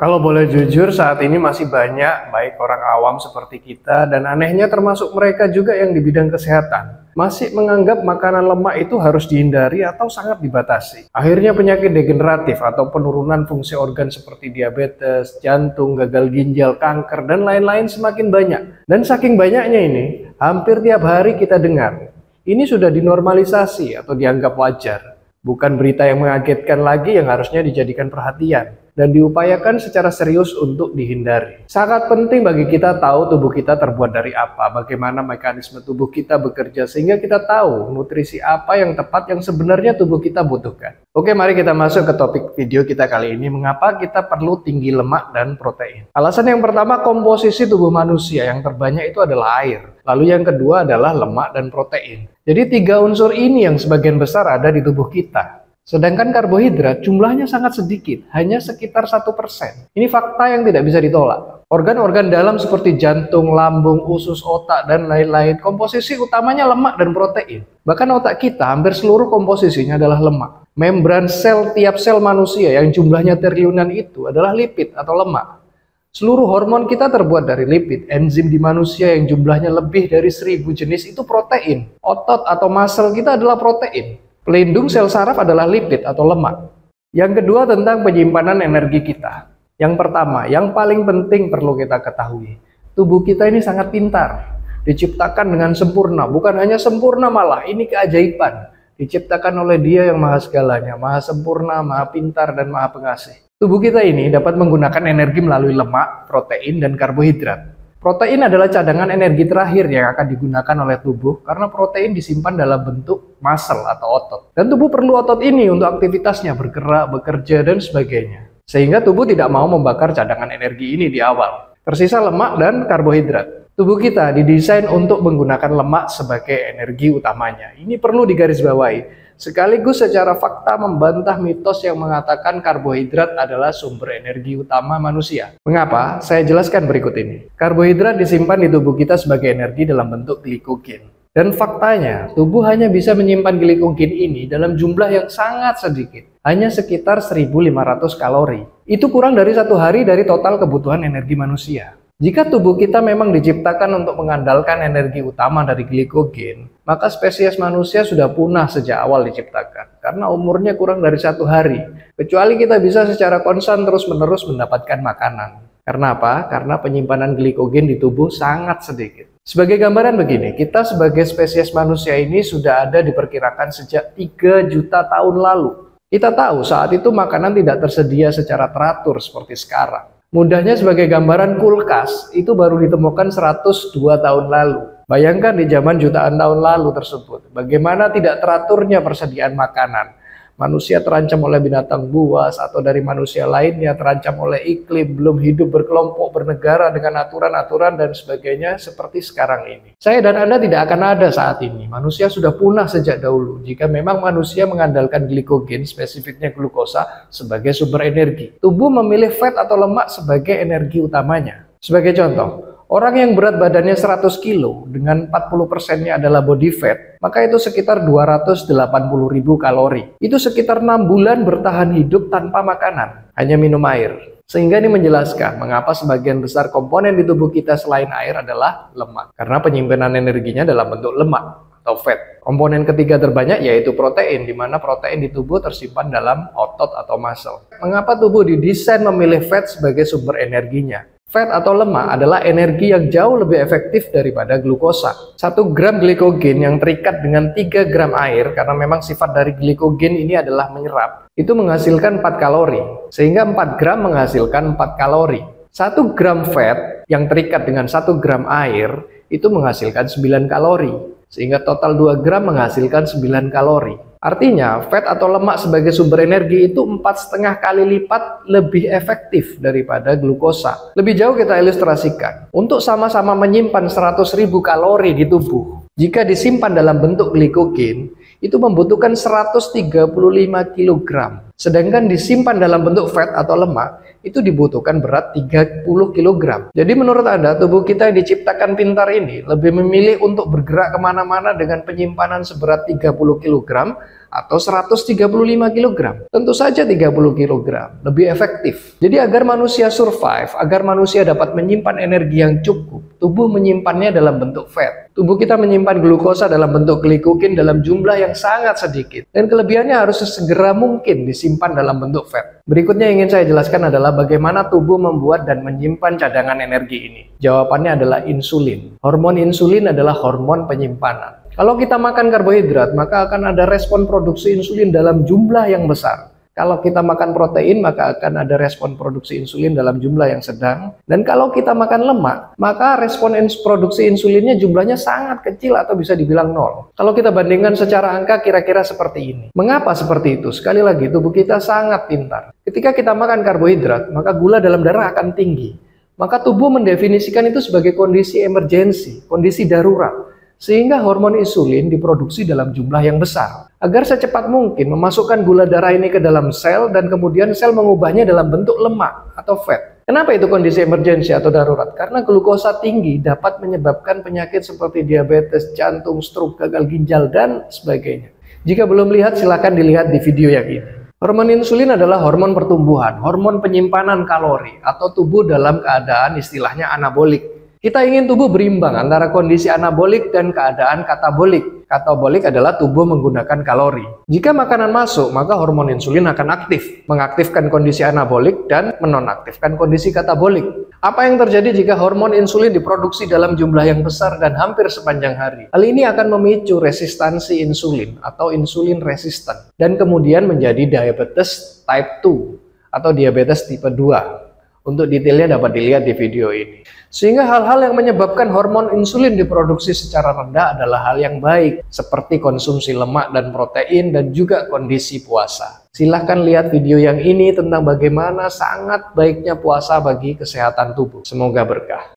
Kalau boleh jujur, saat ini masih banyak baik orang awam seperti kita dan anehnya termasuk mereka juga yang di bidang kesehatan masih menganggap makanan lemak itu harus dihindari atau sangat dibatasi. Akhirnya penyakit degeneratif atau penurunan fungsi organ seperti diabetes, jantung, gagal ginjal, kanker, dan lain-lain semakin banyak. Dan saking banyaknya ini, hampir tiap hari kita dengar, ini sudah dinormalisasi atau dianggap wajar. Bukan berita yang mengagetkan lagi yang harusnya dijadikan perhatian dan diupayakan secara serius untuk dihindari. Sangat penting bagi kita tahu tubuh kita terbuat dari apa, bagaimana mekanisme tubuh kita bekerja, sehingga kita tahu nutrisi apa yang tepat yang sebenarnya tubuh kita butuhkan. Oke, mari kita masuk ke topik video kita kali ini, mengapa kita perlu tinggi lemak dan protein. Alasan yang pertama, komposisi tubuh manusia yang terbanyak itu adalah air. Lalu yang kedua adalah lemak dan protein. Jadi tiga unsur ini yang sebagian besar ada di tubuh kita. Sedangkan karbohidrat jumlahnya sangat sedikit, hanya sekitar 1%. Ini fakta yang tidak bisa ditolak. Organ-organ dalam seperti jantung, lambung, usus, otak, dan lain-lain, komposisi utamanya lemak dan protein. Bahkan otak kita hampir seluruh komposisinya adalah lemak. Membran sel tiap sel manusia yang jumlahnya triliunan itu adalah lipid atau lemak. Seluruh hormon kita terbuat dari lipid. Enzim di manusia yang jumlahnya lebih dari 1000 jenis itu protein. Otot atau muscle kita adalah protein. Pelindung sel saraf adalah lipid atau lemak. Yang kedua tentang penyimpanan energi kita. Yang pertama, yang paling penting perlu kita ketahui. Tubuh kita ini sangat pintar. Diciptakan dengan sempurna. Bukan hanya sempurna malah, ini keajaiban. Diciptakan oleh Dia yang maha segalanya. Maha sempurna, maha pintar, dan maha pengasih. Tubuh kita ini dapat menggunakan energi melalui lemak, protein, dan karbohidrat. Protein adalah cadangan energi terakhir yang akan digunakan oleh tubuh karena protein disimpan dalam bentuk muscle atau otot. Dan tubuh perlu otot ini untuk aktivitasnya, bergerak, bekerja, dan sebagainya. Sehingga tubuh tidak mau membakar cadangan energi ini di awal. Tersisa lemak dan karbohidrat. Tubuh kita didesain untuk menggunakan lemak sebagai energi utamanya. Ini perlu digarisbawahi. Sekaligus secara fakta membantah mitos yang mengatakan karbohidrat adalah sumber energi utama manusia. Mengapa? Saya jelaskan berikut ini. Karbohidrat disimpan di tubuh kita sebagai energi dalam bentuk glikogen. Dan faktanya, tubuh hanya bisa menyimpan glikogen ini dalam jumlah yang sangat sedikit. Hanya sekitar 1500 kalori. Itu kurang dari 1 hari dari total kebutuhan energi manusia. Jika tubuh kita memang diciptakan untuk mengandalkan energi utama dari glikogen, maka spesies manusia sudah punah sejak awal diciptakan, karena umurnya kurang dari 1 hari, kecuali kita bisa secara konstan terus-menerus mendapatkan makanan. Karena apa? Karena penyimpanan glikogen di tubuh sangat sedikit. Sebagai gambaran begini, kita sebagai spesies manusia ini sudah ada diperkirakan sejak 3 juta tahun lalu. Kita tahu saat itu makanan tidak tersedia secara teratur seperti sekarang. Mudahnya sebagai gambaran, kulkas itu baru ditemukan 102 tahun lalu. Bayangkan di zaman jutaan tahun lalu tersebut, bagaimana tidak teraturnya persediaan makanan. Manusia terancam oleh binatang buas atau dari manusia lainnya, terancam oleh iklim, belum hidup berkelompok, bernegara dengan aturan-aturan dan sebagainya seperti sekarang ini. Saya dan Anda tidak akan ada saat ini. Manusia sudah punah sejak dahulu jika memang manusia mengandalkan glikogen, spesifiknya glukosa, sebagai sumber energi. Tubuh memilih fat atau lemak sebagai energi utamanya. Sebagai contoh, orang yang berat badannya 100 kilo dengan 40%-nya adalah body fat, maka itu sekitar 280.000 kalori. Itu sekitar 6 bulan bertahan hidup tanpa makanan, hanya minum air. Sehingga ini menjelaskan mengapa sebagian besar komponen di tubuh kita selain air adalah lemak. Karena penyimpanan energinya dalam bentuk lemak atau fat. Komponen ketiga terbanyak yaitu protein, di mana protein di tubuh tersimpan dalam otot atau muscle. Mengapa tubuh didesain memilih fat sebagai sumber energinya? Fat atau lemak adalah energi yang jauh lebih efektif daripada glukosa. 1 gram glikogen yang terikat dengan 3 gram air, karena memang sifat dari glikogen ini adalah menyerap, itu menghasilkan 4 kalori. Sehingga 4 gram menghasilkan 4 kalori. 1 gram fat yang terikat dengan 1 gram air, itu menghasilkan 9 kalori. Sehingga total 2 gram menghasilkan 9 kalori. Artinya, fat atau lemak sebagai sumber energi itu 4,5 kali lipat lebih efektif daripada glukosa. Lebih jauh kita ilustrasikan. Untuk sama-sama menyimpan 100.000 kalori di tubuh, jika disimpan dalam bentuk glikogen, itu membutuhkan 135 kg. Sedangkan disimpan dalam bentuk fat atau lemak, itu dibutuhkan berat 30 kg. Jadi menurut Anda, tubuh kita yang diciptakan pintar ini lebih memilih untuk bergerak kemana-mana dengan penyimpanan seberat 30 kg atau 135 kg? Tentu saja 30 kg, lebih efektif. Jadi agar manusia survive, agar manusia dapat menyimpan energi yang cukup, tubuh menyimpannya dalam bentuk fat. Tubuh kita menyimpan glukosa dalam bentuk glikogen dalam jumlah yang sangat sedikit. Dan kelebihannya harus sesegera mungkin disimpan dalam bentuk fat. Berikutnya yang ingin saya jelaskan adalah bagaimana tubuh membuat dan menyimpan cadangan energi ini. Jawabannya adalah insulin. Hormon insulin adalah hormon penyimpanan. Kalau kita makan karbohidrat, maka akan ada respon produksi insulin dalam jumlah yang besar. Kalau kita makan protein, maka akan ada respon produksi insulin dalam jumlah yang sedang. Dan kalau kita makan lemak, maka respon produksi insulinnya jumlahnya sangat kecil atau bisa dibilang nol. Kalau kita bandingkan secara angka kira-kira seperti ini. Mengapa seperti itu? Sekali lagi, tubuh kita sangat pintar. Ketika kita makan karbohidrat, maka gula dalam darah akan tinggi. Maka tubuh mendefinisikan itu sebagai kondisi emergensi, kondisi darurat. Sehingga hormon insulin diproduksi dalam jumlah yang besar. Agar secepat mungkin memasukkan gula darah ini ke dalam sel dan kemudian sel mengubahnya dalam bentuk lemak atau fat. Kenapa itu kondisi emergensi atau darurat? Karena glukosa tinggi dapat menyebabkan penyakit seperti diabetes, jantung, stroke, gagal ginjal, dan sebagainya. Jika belum lihat, silakan dilihat di video yang ini. Hormon insulin adalah hormon pertumbuhan, hormon penyimpanan kalori, atau tubuh dalam keadaan istilahnya anabolik. Kita ingin tubuh berimbang antara kondisi anabolik dan keadaan katabolik. Katabolik adalah tubuh menggunakan kalori. Jika makanan masuk, maka hormon insulin akan aktif, mengaktifkan kondisi anabolik dan menonaktifkan kondisi katabolik. Apa yang terjadi jika hormon insulin diproduksi dalam jumlah yang besar dan hampir sepanjang hari? Hal ini akan memicu resistansi insulin atau insulin resisten dan kemudian menjadi diabetes type 2 atau diabetes tipe 2. Untuk detailnya dapat dilihat di video ini. Sehingga hal-hal yang menyebabkan hormon insulin diproduksi secara rendah adalah hal yang baik, seperti konsumsi lemak dan protein dan juga kondisi puasa. Silahkan lihat video yang ini tentang bagaimana sangat baiknya puasa bagi kesehatan tubuh. Semoga berkah.